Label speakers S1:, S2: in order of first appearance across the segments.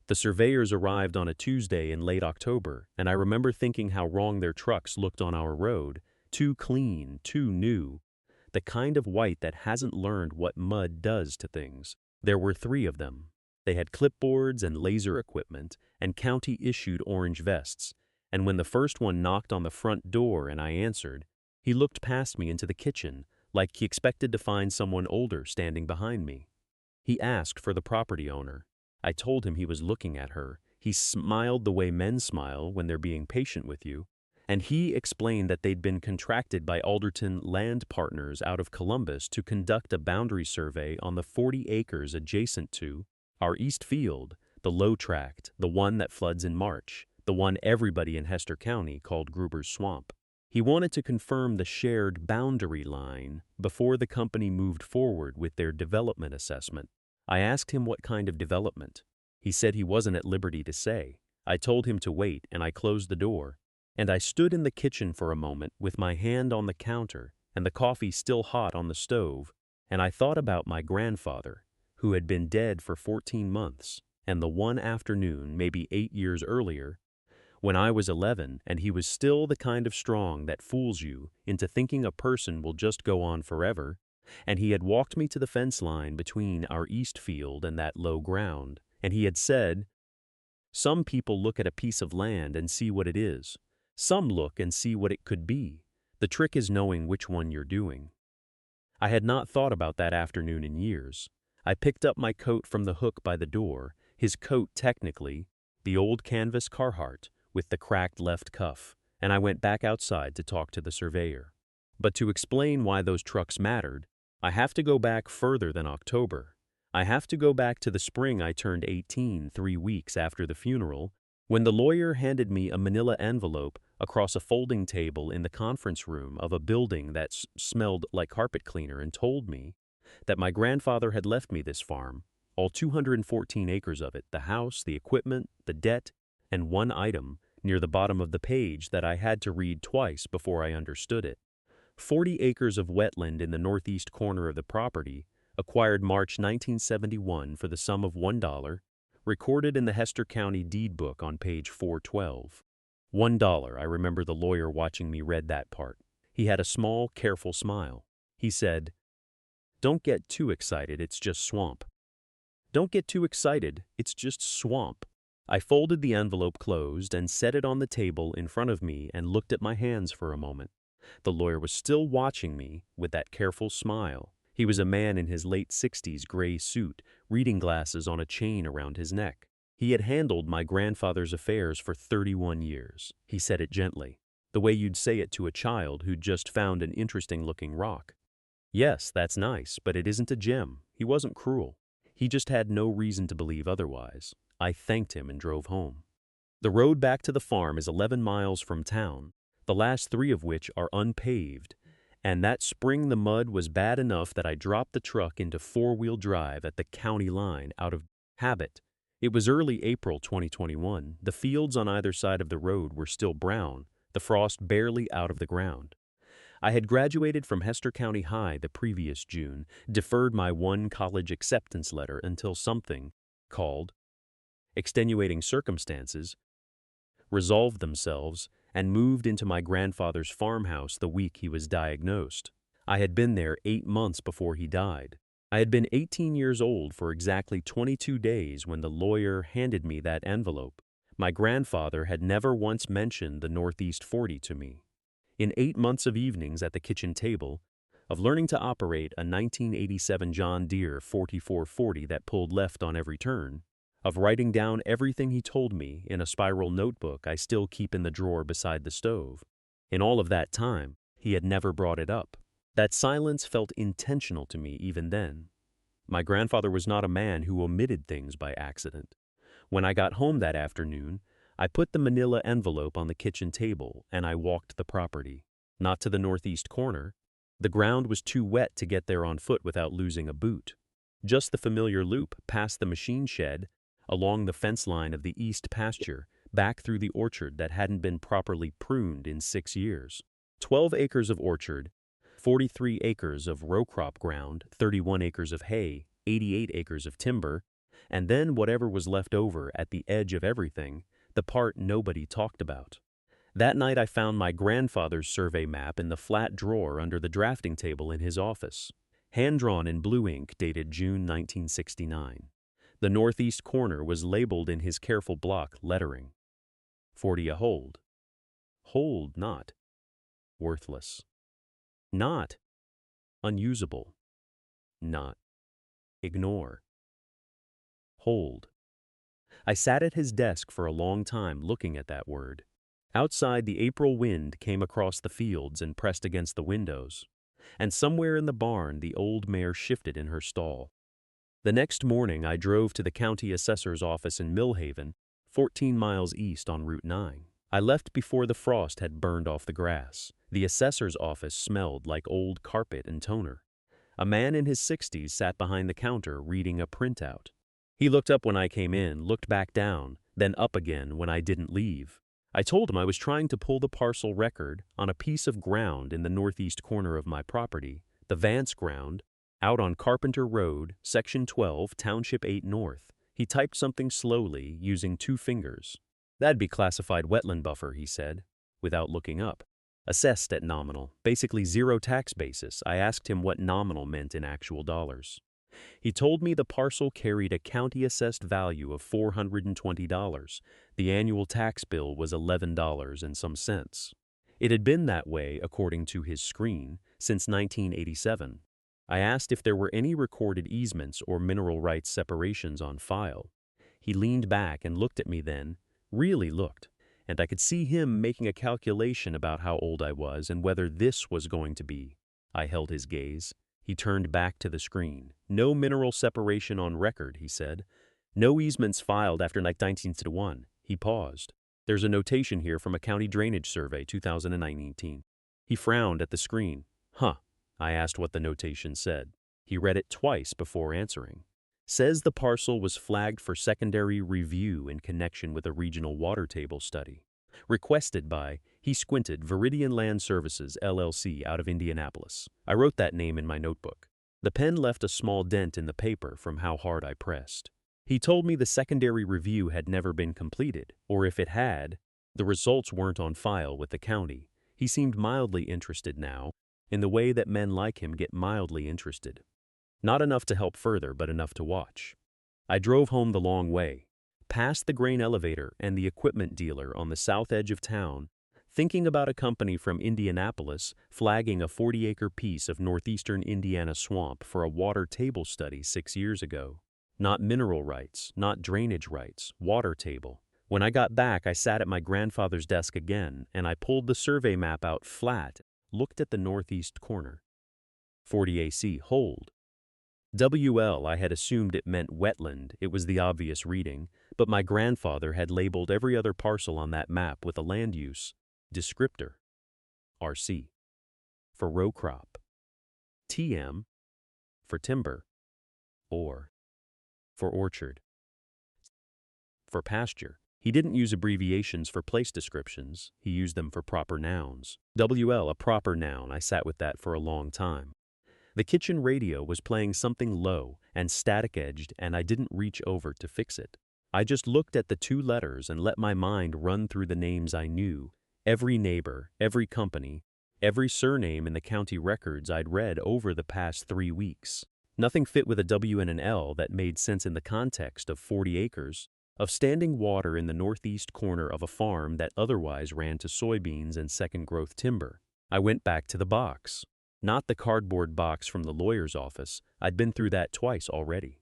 S1: The surveyors arrived on a Tuesday in late October, and I remember thinking how wrong their trucks looked on our road. Too clean, too new. The kind of white that hasn't learned what mud does to things. There were 3 of them. They had clipboards and laser equipment and county-issued orange vests, and when the first one knocked on the front door and I answered, he looked past me into the kitchen like he expected to find someone older standing behind me. He asked for the property owner. I told him he was looking at her. He smiled the way men smile when they're being patient with you, and he explained that they'd been contracted by Alderton Land Partners out of Columbus to conduct a boundary survey on the 40 acres adjacent to our east field, the low tract, the one that floods in March, the one everybody in Hester County called Gruber's Swamp. He wanted to confirm the shared boundary line before the company moved forward with their development assessment. I asked him what kind of development. He said he wasn't at liberty to say. I told him to wait, and I closed the door. And I stood in the kitchen for a moment with my hand on the counter and the coffee still hot on the stove, and I thought about my grandfather, who had been dead for 14 months, and the one afternoon, maybe 8 years earlier, when I was 11 and he was still the kind of strong that fools you into thinking a person will just go on forever, and he had walked me to the fence line between our east field and that low ground, and he had said, "Some people look at a piece of land and see what it is. Some look and see what it could be. The trick is knowing which one you're doing." I had not thought about that afternoon in years. I picked up my coat from the hook by the door, his coat technically, the old canvas Carhartt with the cracked left cuff, and I went back outside to talk to the surveyor. But to explain why those trucks mattered, I have to go back further than October. I have to go back to the spring I turned 18, 3 weeks after the funeral, when the lawyer handed me a manila envelope across a folding table in the conference room of a building that smelled like carpet cleaner and told me that my grandfather had left me this farm, all 214 acres of it, the house, the equipment, the debt, and one item near the bottom of the page that I had to read twice before I understood it. 40 acres of wetland in the northeast corner of the property, acquired March 1971 for the sum of $1, recorded in the Hester County deed book on page 412. $1, I remember the lawyer watching me read that part. He had a small, careful smile. He said, "Don't get too excited, it's just swamp." Don't get too excited, it's just swamp. I folded the envelope closed and set it on the table in front of me and looked at my hands for a moment. The lawyer was still watching me with that careful smile. He was a man in his late 60s gray suit, reading glasses on a chain around his neck. He had handled my grandfather's affairs for 31 years. He said it gently, the way you'd say it to a child who'd just found an interesting-looking rock. "Yes, that's nice, but it isn't a gem." He wasn't cruel. He just had no reason to believe otherwise. I thanked him and drove home. The road back to the farm is 11 miles from town, the last 3 of which are unpaved, and that spring the mud was bad enough that I dropped the truck into 4-wheel drive at the county line out of habit. It was early April 2021. The fields on either side of the road were still brown, the frost barely out of the ground. I had graduated from Hester County High the previous June, deferred my one college acceptance letter until something, called extenuating circumstances, resolved themselves, and moved into my grandfather's farmhouse the week he was diagnosed. I had been there 8 months before he died. I had been 18 years old for exactly 22 days when the lawyer handed me that envelope. My grandfather had never once mentioned the Northeast 40 to me. In 8 months of evenings at the kitchen table, of learning to operate a 1987 John Deere 4440 that pulled left on every turn, of writing down everything he told me in a spiral notebook I still keep in the drawer beside the stove. In all of that time, he had never brought it up. That silence felt intentional to me even then. My grandfather was not a man who omitted things by accident. When I got home that afternoon, I put the manila envelope on the kitchen table and I walked the property. Not to the northeast corner. The ground was too wet to get there on foot without losing a boot. Just the familiar loop past the machine shed, along the fence line of the east pasture, back through the orchard that hadn't been properly pruned in 6 years. 12 acres of orchard, 43 acres of row crop ground, 31 acres of hay, 88 acres of timber, And then whatever was left over at the edge of everything, the part nobody talked about. That night I found my grandfather's survey map in the flat drawer under the drafting table in his office, hand-drawn in blue ink dated June 1969. The northeast corner was labeled in his careful block lettering. 40 a hold. Hold not. Worthless. Not. Unusable. Not. Ignore. Hold. I sat at his desk for a long time looking at that word. Outside, the April wind came across the fields and pressed against the windows, and somewhere in the barn the old mare shifted in her stall. The next morning I drove to the county assessor's office in Millhaven, 14 miles east on Route 9. I left before the frost had burned off the grass. The assessor's office smelled like old carpet and toner. A man in his 60s sat behind the counter reading a printout. He looked up when I came in, looked back down, then up again when I didn't leave. I told him I was trying to pull the parcel record on a piece of ground in the northeast corner of my property, the Vance ground, out on Carpenter Road, Section 12, Township 8 North. He typed something slowly, using 2 fingers. That'd be classified wetland buffer, he said, without looking up. Assessed at nominal, basically zero tax basis. I asked him what nominal meant in actual dollars. He told me the parcel carried a county-assessed value of $420. The annual tax bill was $11 and some cents. It had been that way, according to his screen, since 1987. I asked if there were any recorded easements or mineral rights separations on file. He leaned back and looked at me then, really looked, and I could see him making a calculation about how old I was and whether this was going to be. I held his gaze. He turned back to the screen. No mineral separation on record, he said. No easements filed after 1961. He paused. There's a notation here from a county drainage survey, 2019. He frowned at the screen. Huh. I asked what the notation said. He read it twice before answering. Says the parcel was flagged for secondary review in connection with a regional water table study. Requested by, he squinted, Viridian Land Services, LLC, out of Indianapolis. I wrote that name in my notebook. The pen left a small dent in the paper from how hard I pressed. He told me the secondary review had never been completed, or if it had, the results weren't on file with the county. He seemed mildly interested now, in the way that men like him get mildly interested. Not enough to help further, but enough to watch. I drove home the long way, past the grain elevator and the equipment dealer on the south edge of town, thinking about a company from Indianapolis flagging a 40-acre piece of northeastern Indiana swamp for a water table study 6 years ago. Not mineral rights, not drainage rights, water table. When I got back, I sat at my grandfather's desk again, and I pulled the survey map out flat, looked at the northeast corner. 40 AC, hold. WL, I had assumed it meant wetland, it was the obvious reading, but my grandfather had labeled every other parcel on that map with a land use descriptor. RC. For row crop. TM. For timber. Or. For orchard. For pasture. He didn't use abbreviations for place descriptions, he used them for proper nouns. WL, a proper noun, I sat with that for a long time. The kitchen radio was playing something low and static-edged, and I didn't reach over to fix it. I just looked at the 2 letters and let my mind run through the names I knew, every neighbor, every company, every surname in the county records I'd read over the past 3 weeks. Nothing fit with a W and an L that made sense in the context of 40 acres, of standing water in the northeast corner of a farm that otherwise ran to soybeans and second-growth timber. I went back to the box. Not the cardboard box from the lawyer's office. I'd been through that twice already.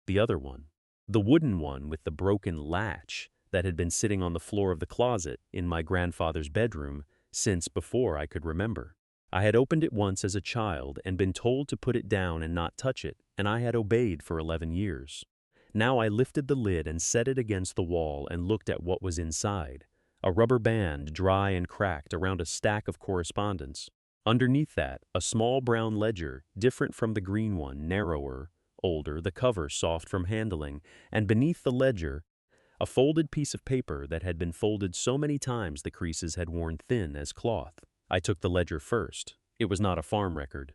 S1: The other one. The wooden one with the broken latch that had been sitting on the floor of the closet in my grandfather's bedroom since before I could remember. I had opened it once as a child and been told to put it down and not touch it, and I had obeyed for 11 years. Now I lifted the lid and set it against the wall and looked at what was inside. A rubber band, dry and cracked, around a stack of correspondence. Underneath that, a small brown ledger, different from the green one, narrower, older, the cover soft from handling, and beneath the ledger, a folded piece of paper that had been folded so many times the creases had worn thin as cloth. I took the ledger first. It was not a farm record.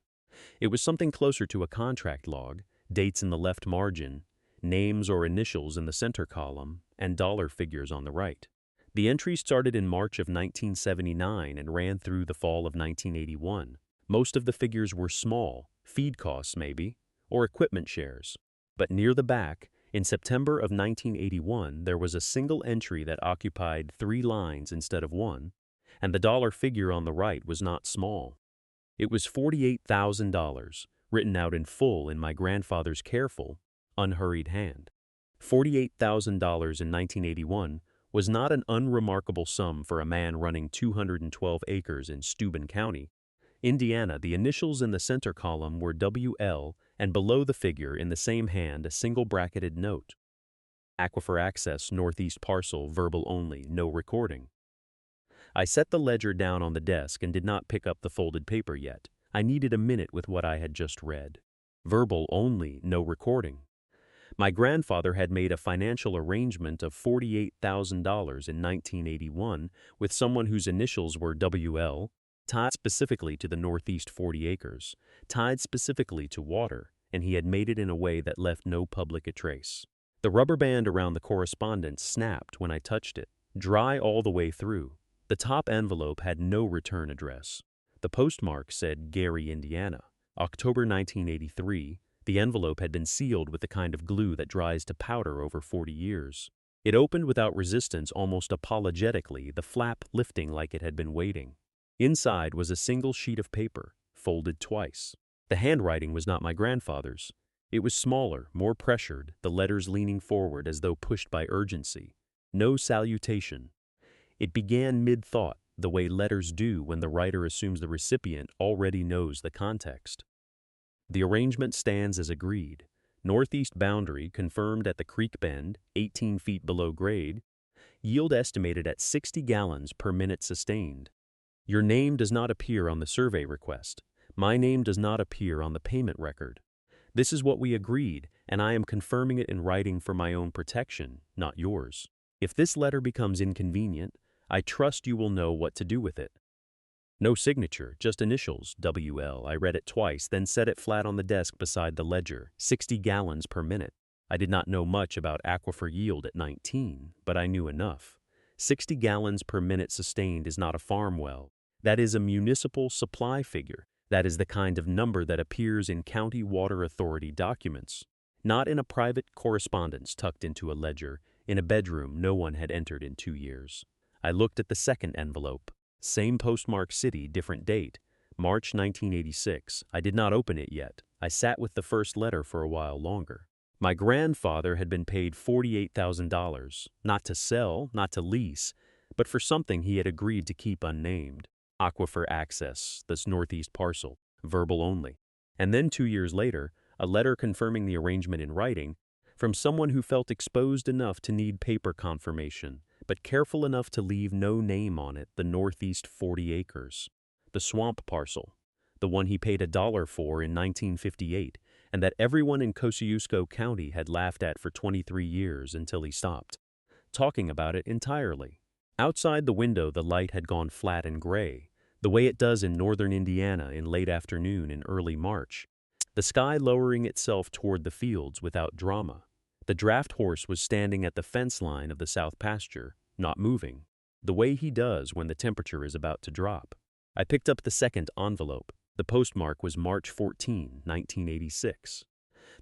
S1: It was something closer to a contract log, dates in the left margin, names or initials in the center column, and dollar figures on the right. The entry started in March of 1979 and ran through the fall of 1981. Most of the figures were small, feed costs maybe, or equipment shares. But near the back, in September of 1981, there was a single entry that occupied 3 lines instead of 1, and the dollar figure on the right was not small. It was $48,000, written out in full in my grandfather's careful, unhurried hand. $48,000 in 1981 was not an unremarkable sum for a man running 212 acres in Steuben County. Indiana, the initials in the center column were WL, and below the figure in the same hand a single bracketed note. Aquifer access, northeast parcel, verbal only, no recording. I set the ledger down on the desk and did not pick up the folded paper yet. I needed a minute with what I had just read. Verbal only, no recording. My grandfather had made a financial arrangement of $48,000 in 1981 with someone whose initials were WL, tied specifically to the northeast 40 acres, tied specifically to water, and he had made it in a way that left no public trace. The rubber band around the correspondence snapped when I touched it, dry all the way through. The top envelope had no return address. The postmark said Gary, Indiana. October 1983, the envelope had been sealed with the kind of glue that dries to powder over 40 years. It opened without resistance, almost apologetically, the flap lifting like it had been waiting. Inside was a single sheet of paper, folded twice. The handwriting was not my grandfather's. It was smaller, more pressured, the letters leaning forward as though pushed by urgency. No salutation. It began mid-thought, the way letters do when the writer assumes the recipient already knows the context. The arrangement stands as agreed. Northeast boundary confirmed at the creek bend, 18 feet below grade. Yield estimated at 60 gallons per minute sustained. Your name does not appear on the survey request. My name does not appear on the payment record. This is what we agreed, and I am confirming it in writing for my own protection, not yours. If this letter becomes inconvenient, I trust you will know what to do with it. No signature, just initials, WL. I read it twice, then set it flat on the desk beside the ledger, 60 gallons per minute. I did not know much about aquifer yield at 19, but I knew enough. 60 gallons per minute sustained is not a farm well. That is a municipal supply figure. That is the kind of number that appears in county water authority documents, not in a private correspondence tucked into a ledger, in a bedroom no one had entered in 2 years. I looked at the second envelope. Same postmark city, different date, March 1986. I did not open it yet. I sat with the first letter for a while longer. My grandfather had been paid $48,000, not to sell, not to lease, but for something he had agreed to keep unnamed. Aquifer access, this northeast parcel, verbal only. And then 2 years later, a letter confirming the arrangement in writing from someone who felt exposed enough to need paper confirmation, but careful enough to leave no name on it, the northeast 40 acres. The swamp parcel, the one he paid $1 for in 1958, and that everyone in Kosciuszko County had laughed at for 23 years until he stopped talking about it entirely. Outside the window the light had gone flat and gray, the way it does in northern Indiana in late afternoon in early March, the sky lowering itself toward the fields without drama. The draft horse was standing at the fence line of the south pasture, not moving, the way he does when the temperature is about to drop. I picked up the second envelope. The postmark was March 14, 1986.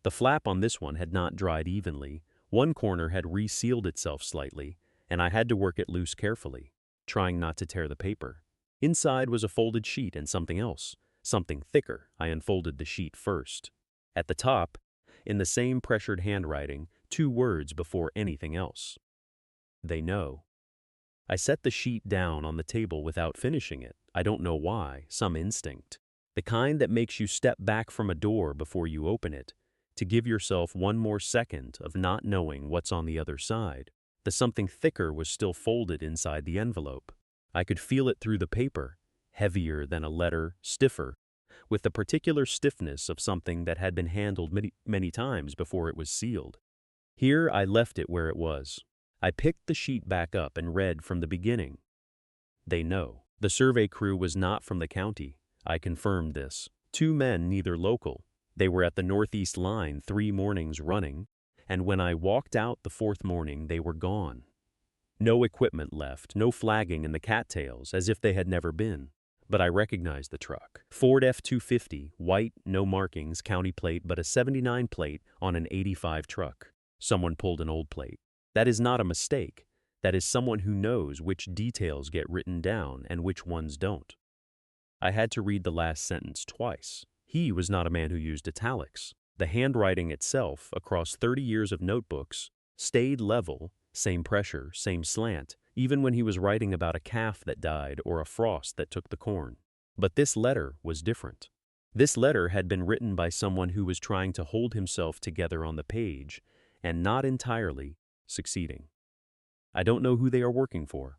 S1: The flap on this one had not dried evenly. One corner had resealed itself slightly, and I had to work it loose carefully, trying not to tear the paper. Inside was a folded sheet and something else, something thicker. I unfolded the sheet first. At the top, in the same pressured handwriting, 2 words before anything else. They know. I set the sheet down on the table without finishing it. I don't know why, some instinct. The kind that makes you step back from a door before you open it, to give yourself one more second of not knowing what's on the other side. The something thicker was still folded inside the envelope. I could feel it through the paper, heavier than a letter, stiffer, with the particular stiffness of something that had been handled many times before it was sealed. Here I left it where it was. I picked the sheet back up and read from the beginning. They know. The survey crew was not from the county. I confirmed this. 2 men, neither local. They were at the northeast line 3 mornings running, and when I walked out the fourth morning, they were gone. No equipment left, no flagging in the cattails, as if they had never been. But I recognized the truck. Ford F-250, white, no markings, county plate, but a 79 plate on an 85 truck. Someone pulled an old plate. That is not a mistake. That is someone who knows which details get written down and which ones don't. I had to read the last sentence twice. He was not a man who used italics. The handwriting itself, across 30 years of notebooks, stayed level, same pressure, same slant, even when he was writing about a calf that died or a frost that took the corn. But this letter was different. This letter had been written by someone who was trying to hold himself together on the page, and not entirely succeeding. I don't know who they are working for.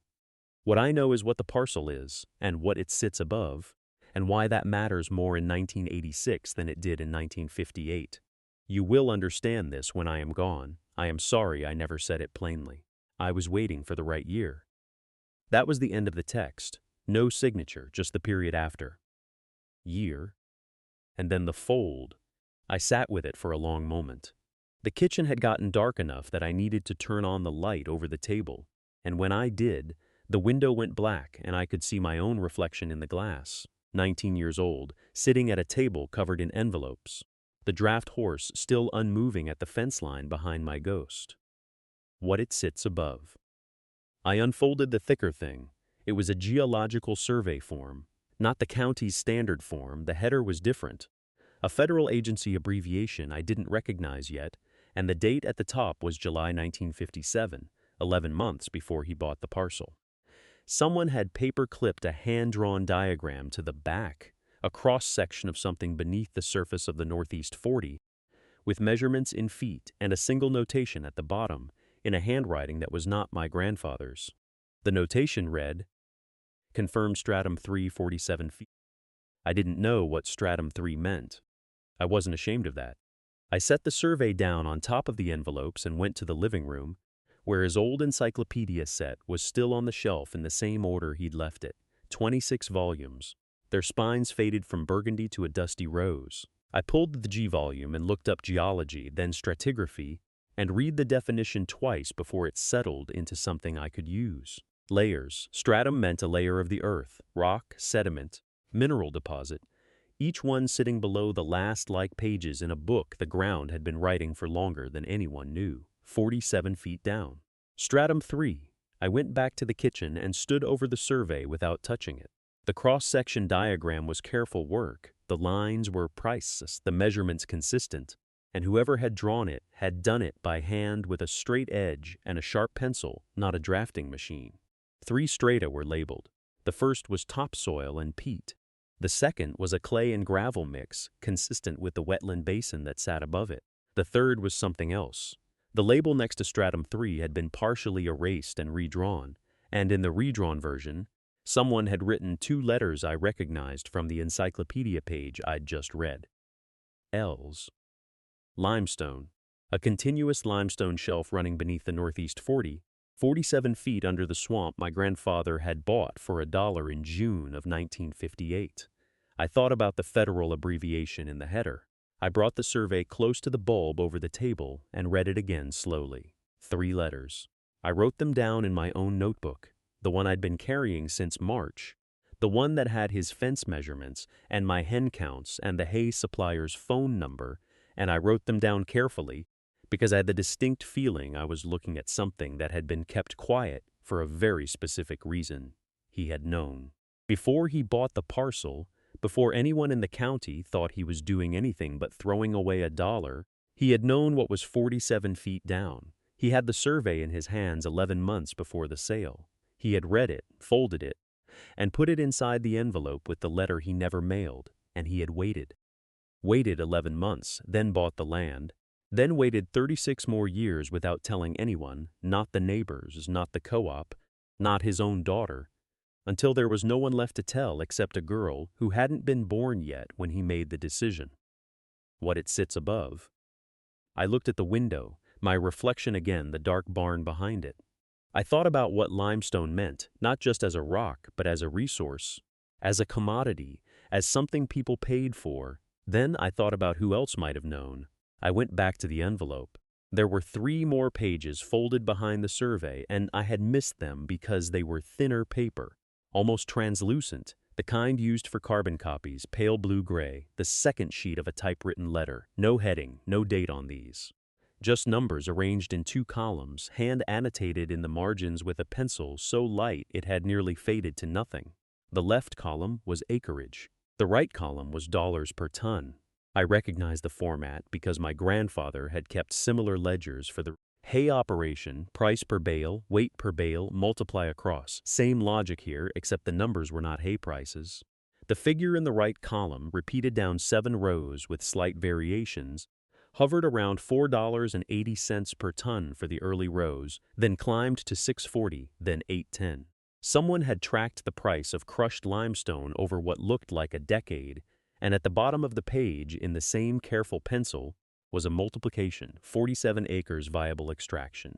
S1: What I know is what the parcel is, and what it sits above, and why that matters more in 1986 than it did in 1958. You will understand this when I am gone. I am sorry I never said it plainly. I was waiting for the right year. That was the end of the text. No signature, just the period after. Year. And then the fold. I sat with it for a long moment. The kitchen had gotten dark enough that I needed to turn on the light over the table, and when I did, the window went black and I could see my own reflection in the glass, 19 years old, sitting at a table covered in envelopes, the draft horse still unmoving at the fence line behind my ghost. What it sits above. I unfolded the thicker thing. It was a geological survey form, not the county's standard form. The header was different. A federal agency abbreviation I didn't recognize yet, and the date at the top was July 1957, 11 months before he bought the parcel. Someone had paper-clipped a hand-drawn diagram to the back, a cross-section of something beneath the surface of the Northeast 40, with measurements in feet and a single notation at the bottom, in a handwriting that was not my grandfather's. The notation read, "Confirmed stratum 3, 47 feet." I didn't know what stratum 3 meant. I wasn't ashamed of that. I set the survey down on top of the envelopes and went to the living room, where his old encyclopedia set was still on the shelf in the same order he'd left it, 26 volumes. Their spines faded from burgundy to a dusty rose. I pulled the G volume and looked up geology, then stratigraphy, and read the definition twice before it settled into something I could use. Layers. Stratum meant a layer of the earth, rock, sediment, mineral deposit, each one sitting below the last like pages in a book the ground had been writing for longer than anyone knew, 47 feet down. Stratum 3. I went back to the kitchen and stood over the survey without touching it. The cross-section diagram was careful work. The lines were precise, the measurements consistent, and whoever had drawn it had done it by hand with a straight edge and a sharp pencil, not a drafting machine. 3 strata were labeled. The first was topsoil and peat. The second was a clay and gravel mix, consistent with the wetland basin that sat above it. The third was something else. The label next to stratum 3 had been partially erased and redrawn, and in the redrawn version, someone had written 2 letters I recognized from the encyclopedia page I'd just read. L's. Limestone. A continuous limestone shelf running beneath the Northeast 40, 47 feet under the swamp my grandfather had bought for $1 in June of 1958. I thought about the federal abbreviation in the header. I brought the survey close to the bulb over the table and read it again slowly. 3 letters. I wrote them down in my own notebook, the one I'd been carrying since March, the one that had his fence measurements and my hen counts and the hay supplier's phone number, and I wrote them down carefully because I had the distinct feeling I was looking at something that had been kept quiet for a very specific reason. He had known. Before he bought the parcel, before anyone in the county thought he was doing anything but throwing away $1, he had known what was 47 feet down. He had the survey in his hands 11 months before the sale. He had read it, folded it, and put it inside the envelope with the letter he never mailed, and he had waited. Waited 11 months, then bought the land, then waited 36 more years without telling anyone, not the neighbors, not the co-op, not his own daughter, until there was no one left to tell except a girl who hadn't been born yet when he made the decision. What it sits above. I looked at the window, my reflection again, the dark barn behind it. I thought about what limestone meant, not just as a rock, but as a resource, as a commodity, as something people paid for. Then I thought about who else might have known. I went back to the envelope. There were 3 more pages folded behind the survey, and I had missed them because they were thinner paper, almost translucent, the kind used for carbon copies, pale blue-gray, the second sheet of a typewritten letter, no heading, no date on these. Just numbers arranged in 2 columns, hand-annotated in the margins with a pencil so light it had nearly faded to nothing. The left column was acreage. The right column was dollars per ton. I recognized the format because my grandfather had kept similar ledgers for the hay operation, price per bale, weight per bale, multiply across. Same logic here, except the numbers were not hay prices. The figure in the right column, repeated down 7 rows with slight variations, hovered around $4.80 per ton for the early rows, then climbed to $6.40, then $8.10. Someone had tracked the price of crushed limestone over what looked like a decade, and at the bottom of the page, in the same careful pencil, was a multiplication, 47 acres viable extraction.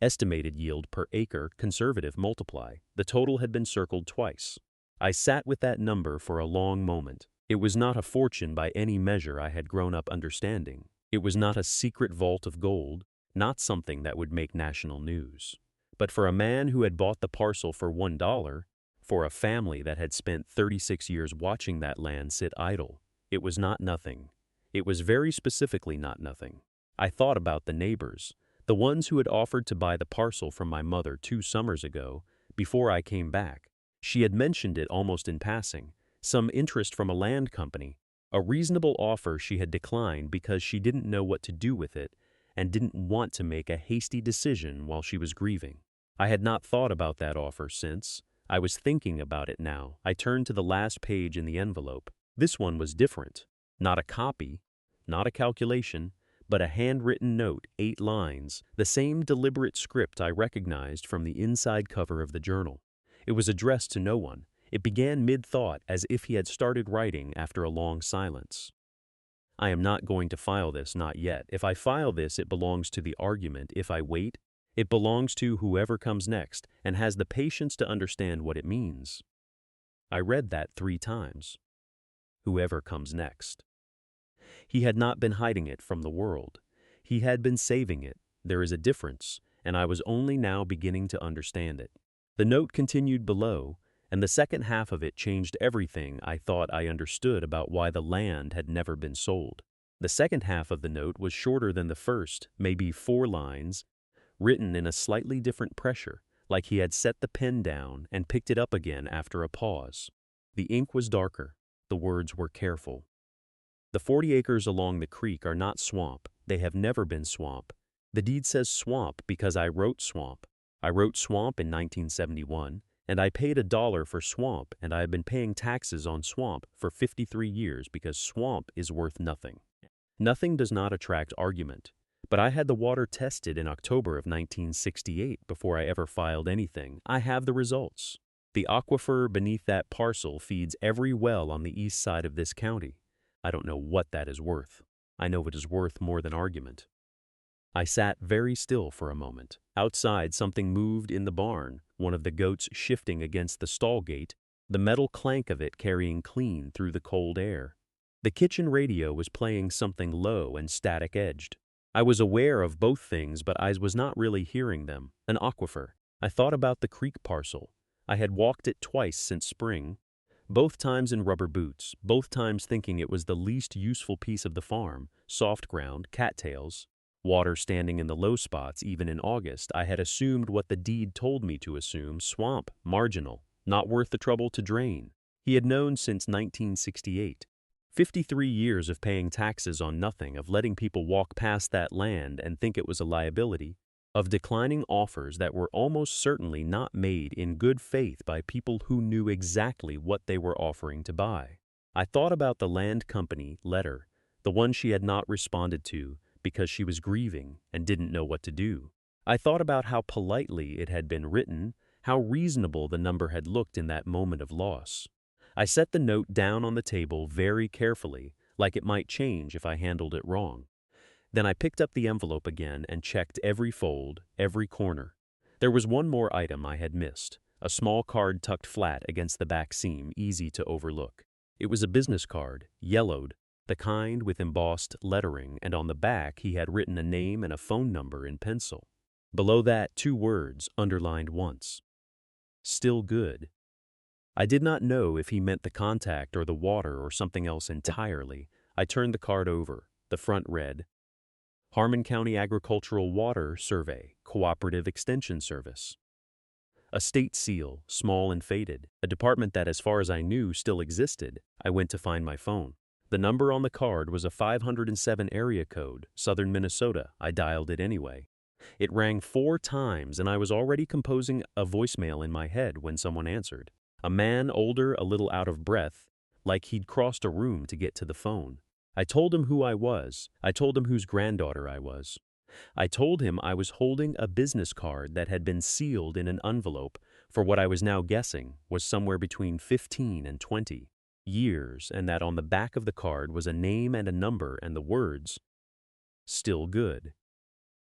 S1: Estimated yield per acre, conservative multiply. The total had been circled twice. I sat with that number for a long moment. It was not a fortune by any measure I had grown up understanding. It was not a secret vault of gold, not something that would make national news. But for a man who had bought the parcel for $1, for a family that had spent 36 years watching that land sit idle, it was not nothing. It was very specifically not nothing. I thought about the neighbors, the ones who had offered to buy the parcel from my mother 2 summers ago, before I came back. She had mentioned it almost in passing, some interest from a land company, a reasonable offer she had declined because she didn't know what to do with it and didn't want to make a hasty decision while she was grieving. I had not thought about that offer since. I was thinking about it now. I turned to the last page in the envelope. This one was different. Not a copy, not a calculation, but a handwritten note, 8 lines, the same deliberate script I recognized from the inside cover of the journal. It was addressed to no one. It began mid-thought, as if he had started writing after a long silence. I am not going to file this, not yet. If I file this, it belongs to the argument. If I wait, it belongs to whoever comes next and has the patience to understand what it means. I read that 3 times. Whoever comes next. He had not been hiding it from the world. He had been saving it. There is a difference, and I was only now beginning to understand it. The note continued below, and the second half of it changed everything I thought I understood about why the land had never been sold. The second half of the note was shorter than the first, maybe 4 lines, written in a slightly different pressure, like he had set the pen down and picked it up again after a pause. The ink was darker. The words were careful. The 40 acres along the creek are not swamp. They have never been swamp. The deed says swamp because I wrote swamp. I wrote swamp in 1971, and I paid $1 for swamp, and I have been paying taxes on swamp for 53 years because swamp is worth nothing. Nothing does not attract argument, but I had the water tested in October of 1968 before I ever filed anything. I have the results. The aquifer beneath that parcel feeds every well on the east side of this county. I don't know what that is worth. I know it is worth more than argument. I sat very still for a moment. Outside, something moved in the barn, one of the goats shifting against the stall gate, the metal clank of it carrying clean through the cold air. The kitchen radio was playing something low and static-edged. I was aware of both things, but I was not really hearing them. An aquifer. I thought about the creek parcel. I had walked it twice since spring, both times in rubber boots, both times thinking it was the least useful piece of the farm, soft ground, cattails, water standing in the low spots even in August. I had assumed what the deed told me to assume, swamp, marginal, not worth the trouble to drain. He had known since 1968. 53 years of paying taxes on nothing, of letting people walk past that land and think it was a liability, of declining offers that were almost certainly not made in good faith by people who knew exactly what they were offering to buy. I thought about the land company letter, the one she had not responded to because she was grieving and didn't know what to do. I thought about how politely it had been written, how reasonable the number had looked in that moment of loss. I set the note down on the table very carefully, like it might change if I handled it wrong. Then I picked up the envelope again and checked every fold, every corner. There was one more item I had missed, a small card tucked flat against the back seam, easy to overlook. It was a business card, yellowed, the kind with embossed lettering, and on the back he had written a name and a phone number in pencil. Below that, 2 words, underlined once. Still good. I did not know if he meant the contact or the water or something else entirely. I turned the card over. The front read, Harmon County Agricultural Water Survey, Cooperative Extension Service. A state seal, small and faded, a department that, as far as I knew, still existed. I went to find my phone. The number on the card was a 507 area code, southern Minnesota. I dialed it anyway. It rang 4 times, and I was already composing a voicemail in my head when someone answered. A man, older, a little out of breath, like he'd crossed a room to get to the phone. I told him who I was. I told him whose granddaughter I was. I told him I was holding a business card that had been sealed in an envelope for what I was now guessing was somewhere between 15 and 20 years, and that on the back of the card was a name and a number and the words, "Still good,"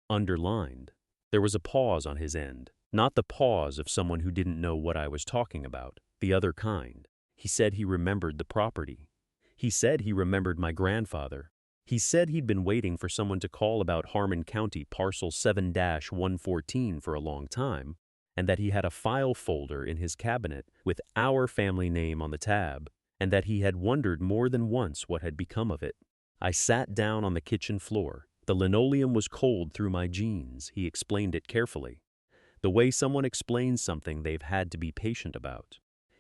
S1: underlined. There was a pause on his end, not the pause of someone who didn't know what I was talking about, the other kind. He said he remembered the property. He said he remembered my grandfather. He said he'd been waiting for someone to call about Harmon County parcel 7-114 for a long time, and that he had a file folder in his cabinet with our family name on the tab, and that he had wondered more than once what had become of it. I sat down on the kitchen floor. The linoleum was cold through my jeans. He explained it carefully, the way someone explains something they've had to be patient about.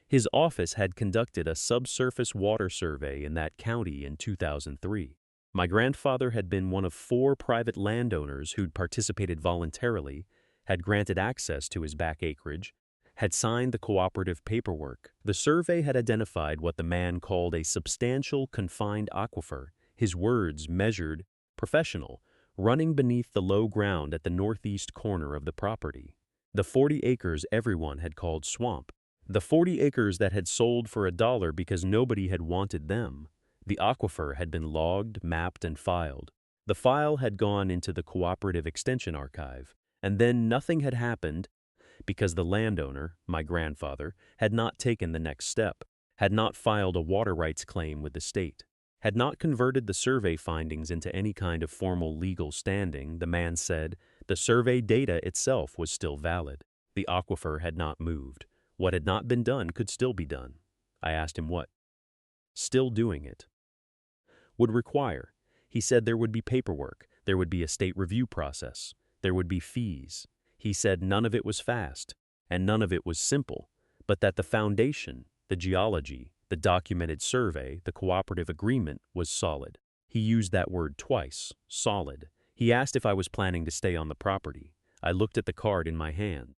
S1: His office had conducted a subsurface water survey in that county in 2003. My grandfather had been one of 4 private landowners who'd participated voluntarily, had granted access to his back acreage, had signed the cooperative paperwork. The survey had identified what the man called a substantial confined aquifer, his words measured, professional, running beneath the low ground at the northeast corner of the property. The 40 acres everyone had called swamp. The 40 acres that had sold for $1 because nobody had wanted them. The aquifer had been logged, mapped, and filed. The file had gone into the Cooperative Extension Archive, and then nothing had happened because the landowner, my grandfather, had not taken the next step, had not filed a water rights claim with the state, had not converted the survey findings into any kind of formal legal standing. The man said the survey data itself was still valid. The aquifer had not moved. What had not been done could still be done. I asked him what. Still doing it would require. He said there would be paperwork, there would be a state review process, there would be fees. He said none of it was fast, and none of it was simple, but that the foundation, the geology, the documented survey, the cooperative agreement was solid. He used that word twice, solid. He asked if I was planning to stay on the property. I looked at the card in my hand.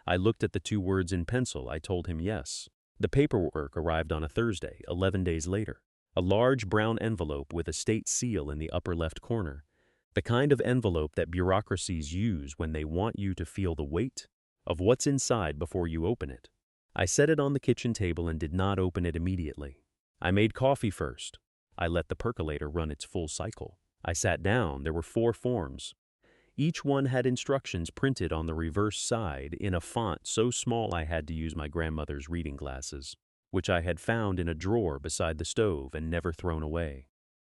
S1: I looked at the 2 words in pencil. I told him yes. The paperwork arrived on a Thursday, 11 days later. A large brown envelope with a state seal in the upper left corner. The kind of envelope that bureaucracies use when they want you to feel the weight of what's inside before you open it. I set it on the kitchen table and did not open it immediately. I made coffee first. I let the percolator run its full cycle. I sat down. There were 4 forms. Each one had instructions printed on the reverse side in a font so small I had to use my grandmother's reading glasses, which I had found in a drawer beside the stove and never thrown away.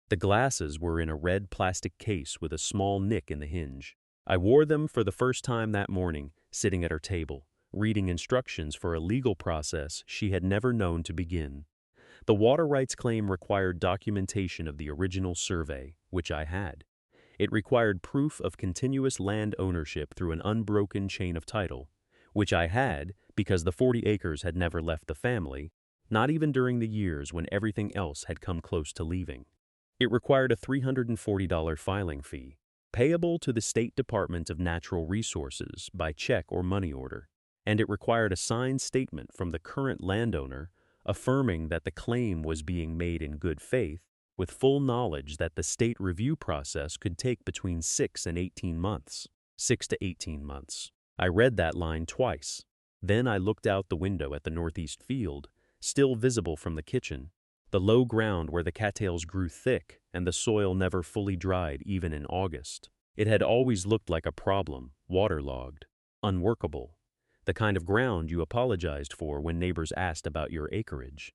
S1: The glasses were in a red plastic case with a small nick in the hinge. I wore them for the first time that morning, sitting at her table, reading instructions for a legal process she had never known to begin. The water rights claim required documentation of the original survey, which I had. It required proof of continuous land ownership through an unbroken chain of title, which I had because the 40 acres had never left the family, not even during the years when everything else had come close to leaving. It required a $340 filing fee, payable to the State Department of Natural Resources by check or money order, and it required a signed statement from the current landowner affirming that the claim was being made in good faith, with full knowledge that the state review process could take between 6 and 18 months. 6 to 18 months. I read that line twice. Then I looked out the window at the northeast field, still visible from the kitchen, the low ground where the cattails grew thick and the soil never fully dried even in August. It had always looked like a problem, waterlogged, unworkable, the kind of ground you apologized for when neighbors asked about your acreage.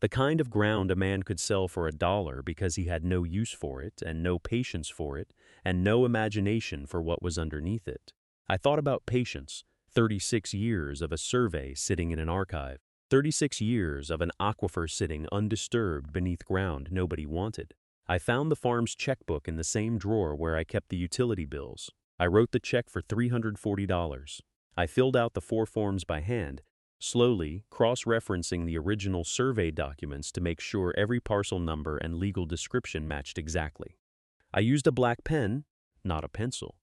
S1: The kind of ground a man could sell for $1 because he had no use for it and no patience for it and no imagination for what was underneath it. I thought about patience, 36 years of a survey sitting in an archive, 36 years of an aquifer sitting undisturbed beneath ground nobody wanted. I found the farm's checkbook in the same drawer where I kept the utility bills. I wrote the check for $340. I filled out the 4 forms by hand, slowly cross-referencing the original survey documents to make sure every parcel number and legal description matched exactly. I used a black pen, not a pencil.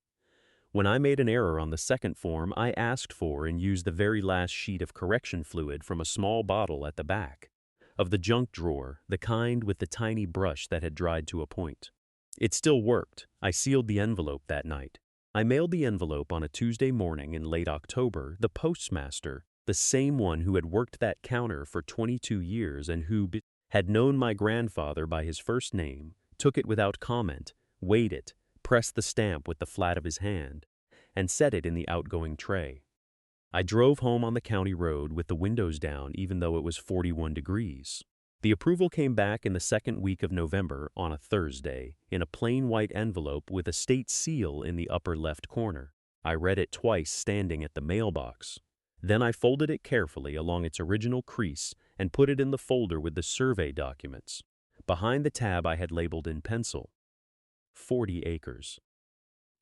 S1: When I made an error on the second form, I asked for and used the very last sheet of correction fluid from a small bottle at the back of the junk drawer, the kind with the tiny brush that had dried to a point. It still worked. I sealed the envelope that night. I mailed the envelope on a Tuesday morning in late October. The postmaster, the same one who had worked that counter for 22 years and who had known my grandfather by his first name, took it without comment, weighed it, pressed the stamp with the flat of his hand, and set it in the outgoing tray. I drove home on the county road with the windows down even though it was 41 degrees. The approval came back in the second week of November on a Thursday in a plain white envelope with a state seal in the upper left corner. I read it twice standing at the mailbox. Then I folded it carefully along its original crease and put it in the folder with the survey documents. Behind the tab I had labeled in pencil, 40 acres.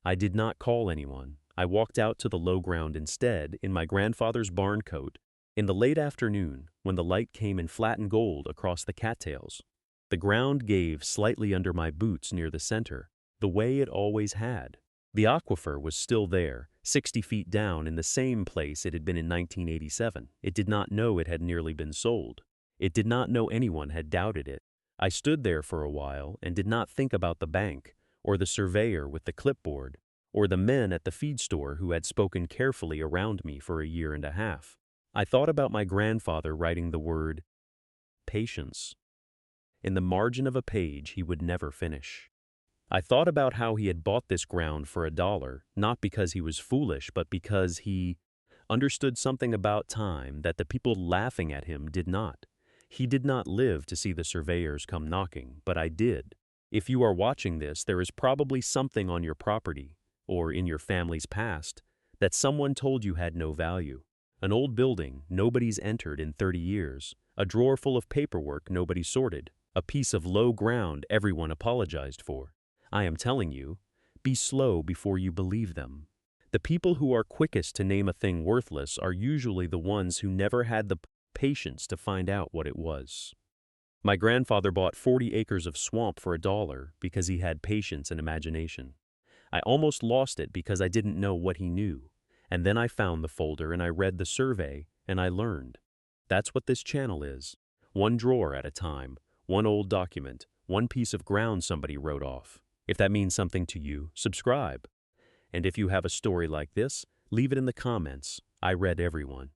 S1: I did not call anyone. I walked out to the low ground instead, in my grandfather's barn coat, in the late afternoon when the light came in flattened gold across the cattails. The ground gave slightly under my boots near the center, the way it always had. The aquifer was still there, 60 feet down in the same place it had been in 1987. It did not know it had nearly been sold. It did not know anyone had doubted it. I stood there for a while and did not think about the bank, or the surveyor with the clipboard, or the men at the feed store who had spoken carefully around me for a year and a half. I thought about my grandfather writing the word patience in the margin of a page he would never finish. I thought about how he had bought this ground for $1, not because he was foolish, but because he understood something about time that the people laughing at him did not. He did not live to see the surveyors come knocking, but I did. If you are watching this, there is probably something on your property, or in your family's past, that someone told you had no value. An old building nobody's entered in 30 years, a drawer full of paperwork nobody sorted, a piece of low ground everyone apologized for. I am telling you, be slow before you believe them. The people who are quickest to name a thing worthless are usually the ones who never had the patience to find out what it was. My grandfather bought 40 acres of swamp for $1 because he had patience and imagination. I almost lost it because I didn't know what he knew. And then I found the folder and I read the survey and I learned. That's what this channel is. One drawer at a time, one old document, one piece of ground somebody wrote off. If that means something to you, subscribe. And if you have a story like this, leave it in the comments. I read everyone.